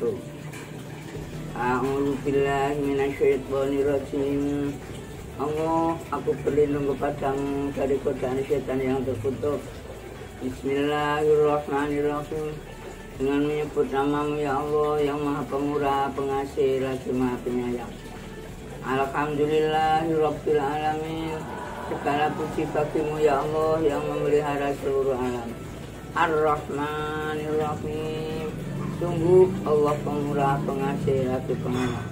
wabarakatuh. A'udzu billahi minasyaitonir rajim. Allah, aku berlindung kepadamu dari godaan setan yang terkutuk. Bismillahirrahmanirrahim. Dengan menyebut namamu ya Allah yang maha pemurah, pengasih, lagi maha penyayang. Alhamdulillahirabbil alamin. Segala puji bagimu ya Allah yang memelihara seluruh alam. Ar-Rahmanir-Rahim. Sungguh Allah pemurah, pengasih, lagi penyayang.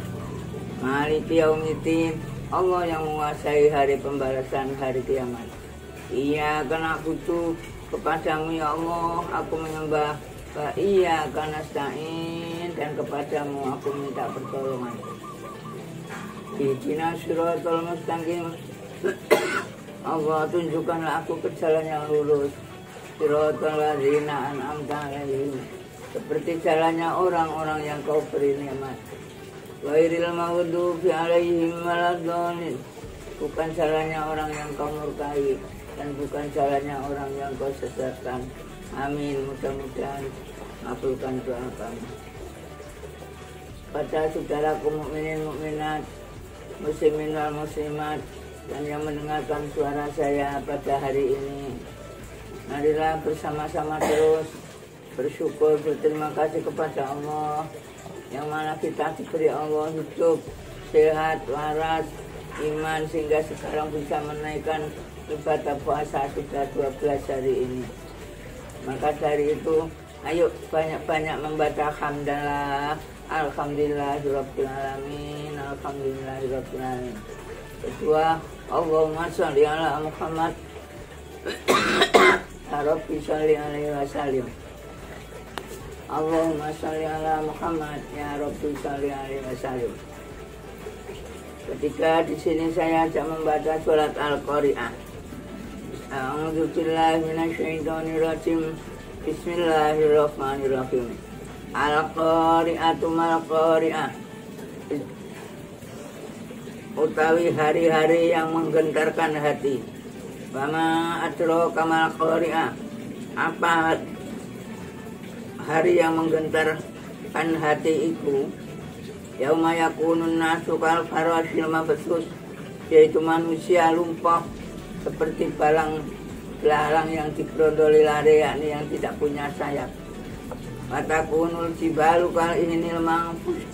Maliki yaumiddin. Allah yang menguasai hari pembalasan, hari kiamat. Iya karena butuh kepadamu ya Allah aku menyembah. Iya karena nasta'in, dan kepadamu aku minta pertolongan. Ihdinas siratal mustaqim. Allah tunjukkanlah aku ke jalan yang lurus. Siratal ladzina an'amta 'alaihim, seperti jalannya orang-orang yang kau beri nikmat. Ghairil maghdubi 'alaihim waladdallin, bukan jalannya orang yang kau murkai dan bukan jalannya orang yang kau sesatkan. Amin. Mudah-mudahan kabulkan doa kami. Pada saudaraku mukminin mukminat, muslimin wal muslimat, dan yang mendengarkan suara saya pada hari ini, marilah bersama-sama terus bersyukur, berterima kasih kepada Allah yang mana kita diberi Allah hidup, sehat, waras, iman, sehingga sekarang bisa menaikkan ibadah puasa sudah 12 hari ini. Maka dari itu, ayo banyak-banyak membaca hamdalah, alhamdulillahirabbil alamin, alhamdulillahirabbil alamin. Kedua, Allahumma sholli ala Muhammad ya Rabbi sholli alaihi wasallim. Allahumma sholli ala Muhammad ya Rabbi sholli alaihi wasallim. Ketika di sini saya ajak membaca surat Al-Qari'ah. A'udzu billahi minasyaitonir rajim. Bismillahirrahmanirrahim. Al-Qari'atu mal-Qari'ah. Utawi hari-hari yang menggentarkan hati. Wama adraka mal-Qari'ah. Apa hari yang menggentarkan hati itu? Yauma yakunun nasu kal farasyil mabthus, yaitu manusia lumpuh seperti belalang yang digerondoli lari, yakni yang tidak punya sayap. Watakunul jibalu kal ihnil manfus,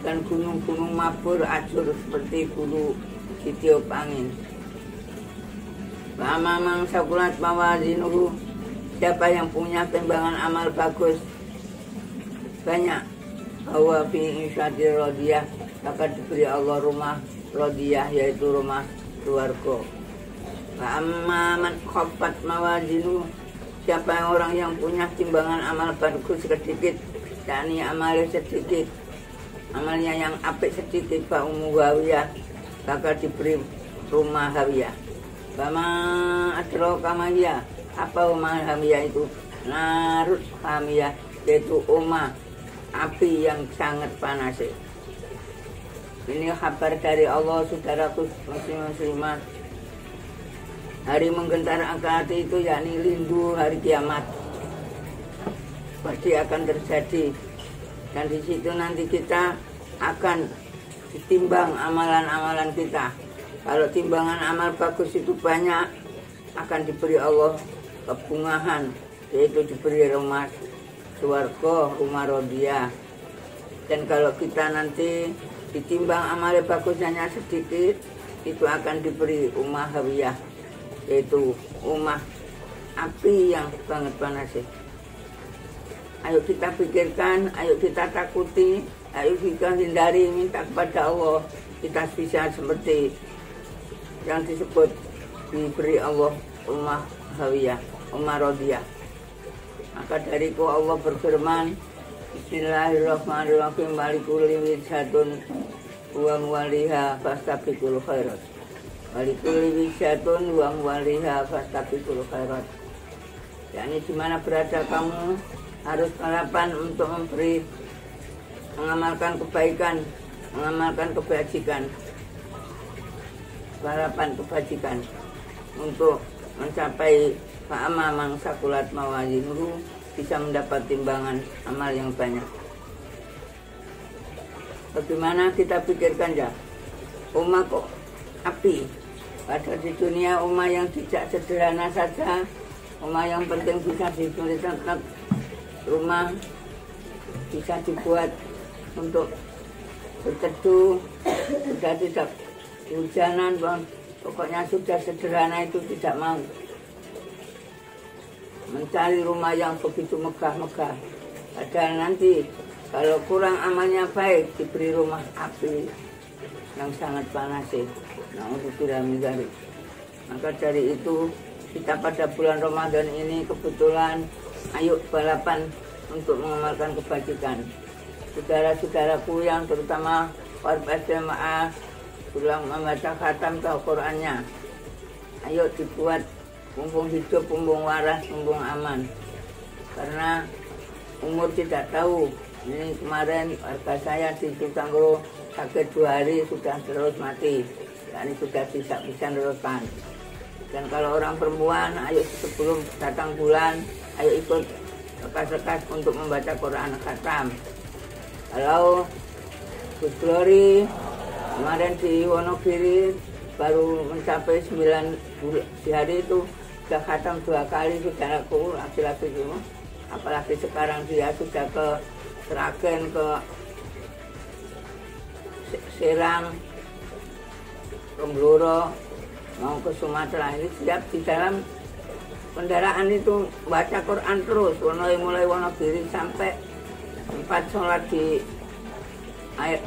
dan gunung-gunung mabur acur seperti bulu ditiup angin. Lama mang sakulat mawazinuhu, siapa yang punya timbangan amal bagus banyak, bahwa fi insyadir rodiyah, maka diberi Allah rumah rodiyah, yaitu rumah keluarga. Amma man khaffat mawazinu, siapa orang yang punya timbangan amal bagus sedikit, yakni amalnya sedikit, amalnya yang apik sedikit, fa ummu hawiyah, maka diberi rumah hawiyah. Bama adraka mahiyah, apa rumah hawiyah itu? Narut hamiyah, yaitu rumah api yang sangat panas. Ini kabar dari Allah, saudaraku muslim-muslimat. Hari menggentarkan hati itu yakni rindu hari kiamat pasti akan terjadi, dan di situ nanti kita akan ditimbang amalan-amalan kita. Kalau timbangan amal bagus itu banyak, akan diberi Allah kebungahan, yaitu diberi rumah swarga, rumah rodiyah. Dan kalau kita nanti ditimbang amalnya bagus hanya sedikit, itu akan diberi rumah hawiyah, yaitu rumah api yang sangat panas. Ayo kita pikirkan, ayo kita takuti, ayo kita hindari, minta kepada Allah kita bisa seperti yang disebut diberi Allah rumah hawiyah, rumah rodiyah. Maka dariku Allah berfirman, Bismillahirrahmanirrahim, Walikulli wijhatun wa muwaliha fastabiqul khairat. Walikulli wijhatun wa muwaliha fastabiqul khairat. yakni di mana berada kamu harus harapan untuk mengamalkan kebaikan, mengamalkan kebajikan, harapan kebajikan untuk mencapai fa'ama mang sakulat mawazinuhu, bisa mendapat timbangan amal yang banyak. bagaimana kita pikirkan ya, rumah kok api. Padahal di dunia rumah yang tidak sederhana saja, rumah yang penting bisa diberikan, rumah bisa dibuat untuk berteduh, sudah tidak hujanan, bang. Pokoknya sudah sederhana itu tidak mau. Mencari rumah yang begitu megah-megah. Padahal nanti kalau kurang amalnya baik, diberi rumah api yang sangat panas. Nah, untuk tidak menjadi. Maka dari itu kita pada bulan Ramadan ini kebetulan ayo balapan untuk mengamalkan kebajikan. Saudara-saudaraku yang terutama warga jemaah pulang membaca khatam ke Al-Qur'annya. Ayo dibuat mumpung hidup, mumpung waras, mumpung aman. Karena umur tidak tahu. Ini kemarin warga saya di Citanggoro sakit 2 hari sudah terus mati. Dan sudah bisa meneruskan. Dan kalau orang perempuan, ayo sebelum datang bulan, ayo ikut lekas-lekas untuk membaca Quran khatam. Kalau Gus Glory kemarin di Wonogiri baru mencapai 9 bulan di hari itu sudah khatam 2 kali, saudaraku laki-laki itu. Apalagi sekarang dia sudah ke Seragen, ke Serang, Rembloro, mau ke Sumatera. Ini siap di dalam kendaraan itu baca Quran terus, mulai Wonogiri sampai 4 sholat di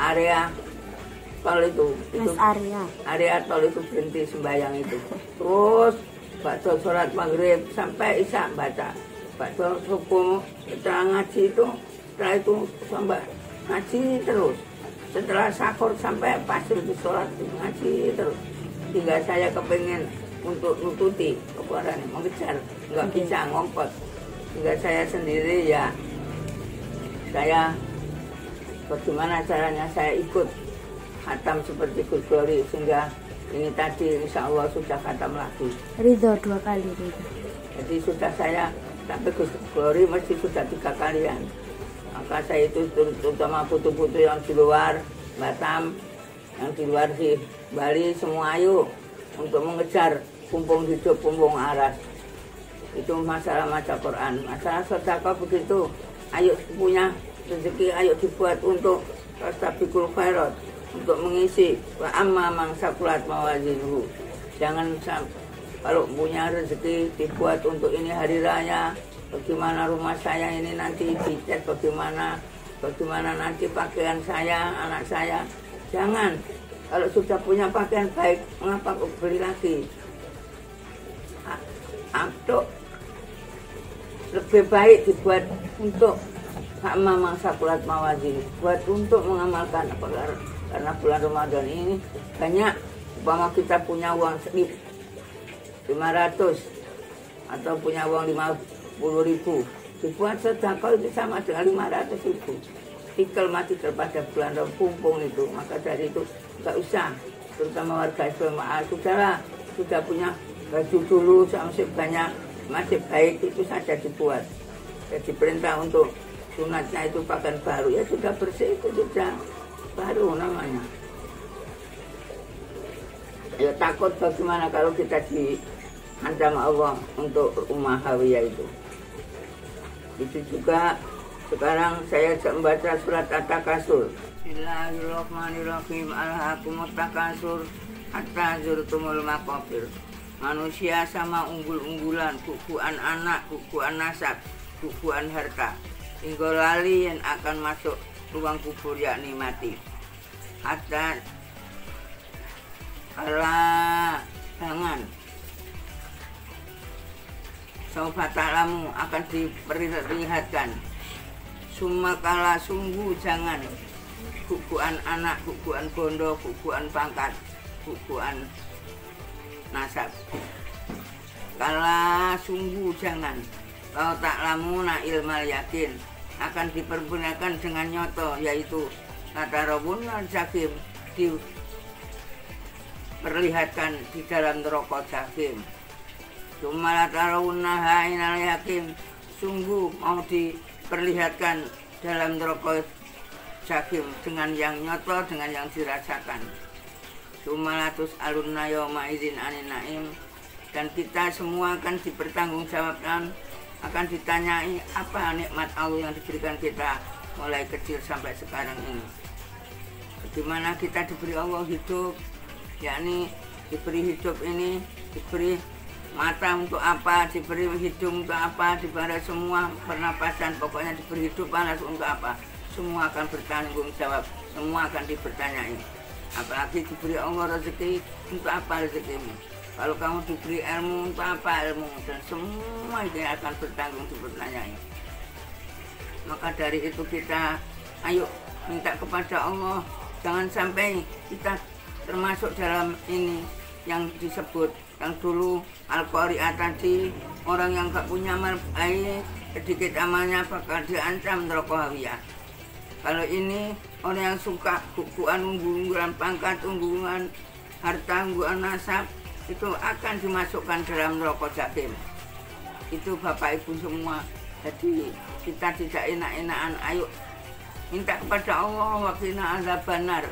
area tol itu area tol itu berhenti sembahyang itu. Terus baca sholat maghrib sampai isya baca, baca subuh setelah ngaji itu, setelah itu sampai ngaji terus, setelah sahur sampai pasir di sholat ngaji terus. Hingga saya kepengen untuk nututi keluaran, mengejar, nggak bisa ngompet. Hingga saya sendiri ya, saya bagaimana caranya saya ikut khatam seperti Gus Glory, sehingga ini tadi insya Allah sudah khatam lagi. Ridho 2 kali Ridho. Jadi sudah saya, tapi Gus Glory mesti sudah 3 kalian. Maka saya itu terutama putu-putu yang di luar Batam, yang di luar di Bali, semua ayo untuk mengejar pumpung hidup, pumpung aras. Itu masalah maca Quran, masalah sedekah begitu. Ayo punya rezeki, ayo dibuat untuk tastabikul khairat, untuk mengisi wa amma mang sakulat mawazinuhu. Jangan kalau punya rezeki dibuat untuk ini hari raya, bagaimana rumah saya ini nanti dicat, bagaimana nanti pakaian saya, anak saya. Jangan, kalau sudah punya pakaian baik, mengapa kok beli lagi? Atau lebih baik dibuat untuk sama mangsa kulat mawazin, buat untuk mengamalkan. Karena bulan Ramadan ini banyak, umpama kita punya uang 500 atau punya uang 50.000, dibuat sedekah itu sama dengan 500.000. Tikal mati daripada bulan pumpung itu. Maka dari itu nggak usah, terutama warga jemaah sudah punya baju dulu sampai banyak, masih baik itu saja dibuat. Jadi perintah untuk sunatnya itu pakaian baru, ya sudah bersih, itu sudah baru namanya. Ya takut bagaimana kalau kita diancam Allah untuk rumah hawiyah itu. Itu juga sekarang saya membaca surat At-Takasur. Bismillahirrahmanirrahim. Alhaakumut takasur hatta zurtumul maqabir. Manusia sama unggul-unggulan, kukuan anak, kukuan nasab, kukuan harta. Hingga lali yang akan masuk ruang kubur, yakni mati. Hatta Allah jangan. Saubataalamu akan diperlihatkan. Sumakala sungguh jangan. Kukuan anak, kukuan bondo, kukuan pangkat, kukuan nasab. Kala sungguh jangan. Kalau tak lamuna ilmal yakin akan dipergunakan dengan nyoto, yaitu natarabun jakim, diperlihatkan di dalam neraka jakim. Cuma natarabunna hainal yakin, sungguh mau diperlihatkan dalam neraka jakim dengan yang nyoto, dengan yang dirasakan. Sumalatus alunna yawma idzin anin naim, dan kita semua akan dipertanggungjawabkan, akan ditanyai apa nikmat Allah yang diberikan kita mulai kecil sampai sekarang ini. Bagaimana kita diberi Allah hidup, yakni diberi hidup ini, diberi mata untuk apa, diberi hidung untuk apa, diberi semua pernapasan, pokoknya diberi hidup panas untuk apa, semua akan bertanggung jawab, semua akan dipertanyai. Apalagi diberi Allah rezeki, untuk apa rezekimu? Kalau kamu diberi ilmu, untuk apa ilmu? Dan semua itu akan dipertanyai. Maka dari itu kita ayo minta kepada Allah, jangan sampai kita termasuk dalam ini yang disebut, yang dulu Al-Qari'ah tadi, orang yang gak punya amal baik, sedikit amalnya bakal diancam neraka hawiyah. Kalau ini orang yang suka bukuan, unggulan pangkat, unggulan harta, unggulan nasab, itu akan dimasukkan dalam neraka jakim. Itu Bapak Ibu semua. Jadi kita tidak enak-enakan, ayo minta kepada Allah, waqina azabannar,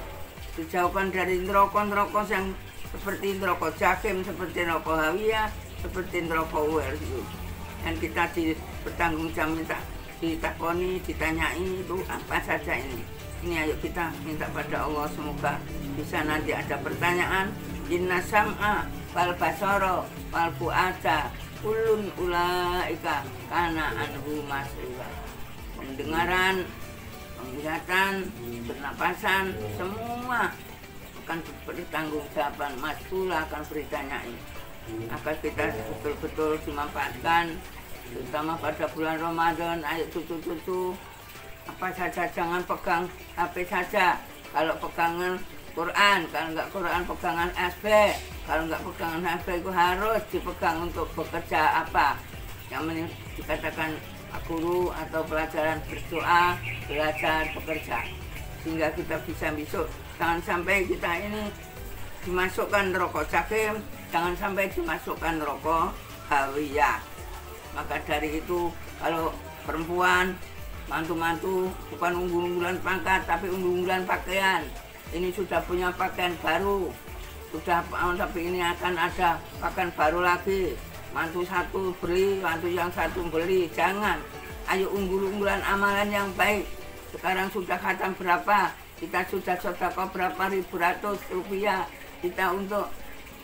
dijauhkan dari neraka-neraka yang seperti neraka jakim, seperti neraka hawiyah, seperti neraka uwer itu. Dan kita bertanggung jawab, minta ditakoni, ditanyai itu apa saja ini. Ini ayo kita minta pada Allah, semoga bisa nanti ada pertanyaan. Inna sam'a wal basara wal fu'ada kulun ulaika kana anhu mas'ula. Pendengaran, penglihatan, pernapasan, semua akan bertanggung-jawaban, mas'ula akan ditanyai. Agar kita betul-betul dimanfaatkan, terutama pada bulan Ramadan. Ayo cucu-cucu, apa saja jangan pegang HP saja. Kalau pegangan Quran, kalau nggak Quran pegangan SB, kalau nggak pegangan SB itu harus dipegang untuk bekerja apa yang dikatakan guru atau pelajaran berdoa, belajar, bekerja, sehingga kita bisa besok. Jangan sampai kita ini dimasukkan neraka jakim, jangan sampai dimasukkan neraka hawiyah. Maka dari itu kalau perempuan, mantu-mantu bukan unggulan pangkat tapi unggulan pakaian, ini sudah punya pakaian baru, sudah tapi ini akan ada pakaian baru lagi, mantu satu beli, mantu yang satu beli, jangan. Ayo unggulan amalan yang baik. Sekarang sudah khatam berapa, kita sudah sedekah berapa ribu ratus rupiah, kita untuk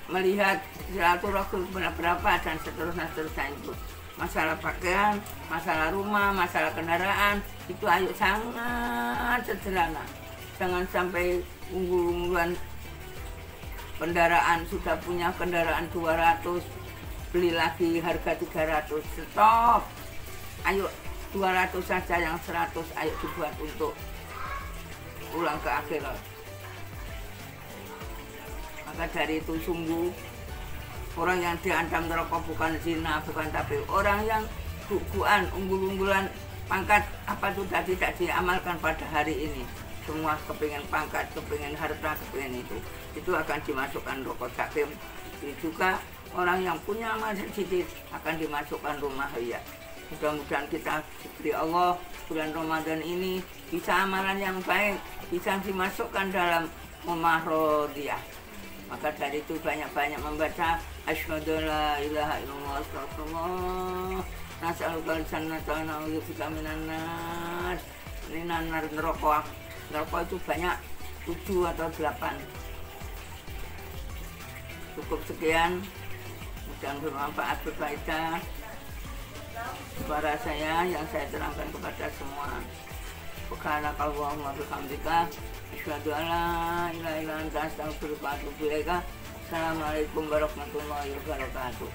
melihat silaturahmi berapa dan seterusnya itu. Masalah pakaian, masalah rumah, masalah kendaraan, itu ayo sangat sederhana. Jangan sampai unggulan kendaraan, sudah punya kendaraan 200, beli lagi harga 300, stop. Ayo 200 saja, yang 100 ayo dibuat untuk pulang ke akhirat. Maka dari itu sungguh orang yang diancam neraka bukan zina, bukan tapi orang yang bukuan, unggul-unggulan pangkat apa sudah tidak diamalkan pada hari ini. Semua kepingin pangkat, kepingin harta, kepingin itu akan dimasukkan neraka jakim. Juga orang yang punya amal sedikit akan dimasukkan rumah hawiyah. Mudah-mudahan kita diberi Allah bulan Ramadan ini bisa amalan yang baik, bisa dimasukkan dalam rumah rodiyah. Maka dari itu banyak-banyak membaca asyhadu la ilaha illallah astagfirullah nas'alukal jannata wa na'udzubika minan nar. Ini nar neraka. Neraka itu banyak, 7 atau 8. Cukup sekian, mudah-mudahan bermanfaat, berfaedah suara saya yang saya terangkan kepada semua. Subhanakallahumma bihamdika asyhadu an la ilaha illa anta astaghfiruka wa atubu ilaik. Assalamualaikum warahmatullahi wabarakatuh.